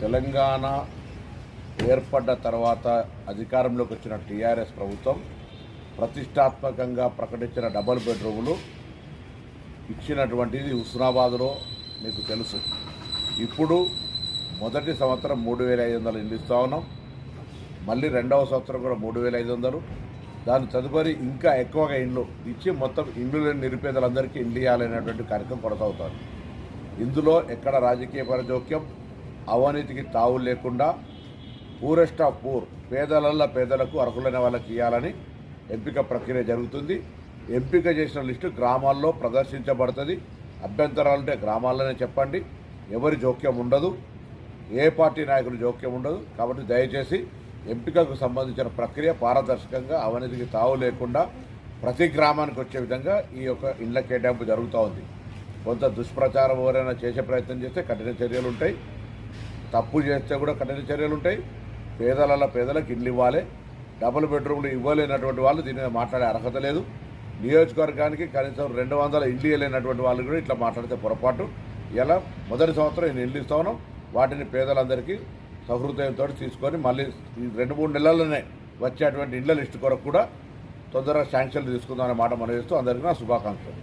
తెలంగాణ ఏర్పడ్డ తర్వాత అధికారంలోకి వచ్చిన టీఆర్ఎస్ ప్రభుత్వం ప్రతిష్టాత్మకంగా ప్రకటించిన డబుల్ బెడ్రూములు ఇచ్చినటువంటిది హుస్నాబాద్లో మీకు తెలుసు. ఇప్పుడు మొదటి సంవత్సరం 3,500 ఇల్లు ఇస్తా ఉన్నాం. మళ్ళీ రెండవ సంవత్సరం కూడా 3,500. దాని తదుపరి ఇంకా ఎక్కువగా ఇండ్లు ఇచ్చి మొత్తం ఇండ్లు లేని నిరుపేదలందరికీ ఇండ్లు ఇవ్వాలనేటువంటి కార్యక్రమం కొనసాగుతుంది. ఇందులో ఎక్కడ రాజకీయ పరజోక్యం, అవినీతికి తావు లేకుండా పూరెస్ట్ ఆఫ్ పూర్ పేదలకు అర్హులైన వాళ్ళకి ఇవ్వాలని ఎంపిక ప్రక్రియ జరుగుతుంది. ఎంపిక చేసిన లిస్టు గ్రామాల్లో ప్రదర్శించబడుతుంది. అభ్యంతరాలుంటే గ్రామాల్లోనే చెప్పండి. ఎవరి జోక్యం ఉండదు, ఏ పార్టీ నాయకులు జోక్యం ఉండదు. కాబట్టి దయచేసి ఎంపికకు సంబంధించిన ప్రక్రియ పారదర్శకంగా, అవినీతికి తావు లేకుండా ప్రతి గ్రామానికి వచ్చే విధంగా ఈ యొక్క ఇళ్ల కేటాయింపు జరుగుతూ ఉంది. కొంత దుష్ప్రచారం ఎవరైనా చేసే ప్రయత్నం చేస్తే కఠిన చర్యలు ఉంటాయి. తప్పు చేస్తే కూడా కఠిన చర్యలు ఉంటాయి. పేదలకు ఇల్లు ఇవ్వాలి. డబుల్ బెడ్రూమ్లు ఇవ్వలేనటువంటి వాళ్ళు దీని మీద మాట్లాడే అర్హత లేదు. నియోజకవర్గానికి కనీసం 200 ఇల్లు ఇవ్వలేనటువంటి వాళ్ళు కూడా ఇట్లా మాట్లాడితే పొరపాటు. ఇలా మొదటి సంవత్సరం ఇల్లు ఇస్తా ఉన్నాం. వాటిని పేదలందరికీ సహృదయంతో తీసుకొని మళ్ళీ ఈ 2-3 నెలల్లోనే వచ్చేటువంటి ఇళ్ల లిస్టు కొరకు కూడా తొందరగా శాంక్షన్లు తీసుకుందామనే మాట మనం చేస్తూ అందరికీ నా శుభాకాంక్షలు.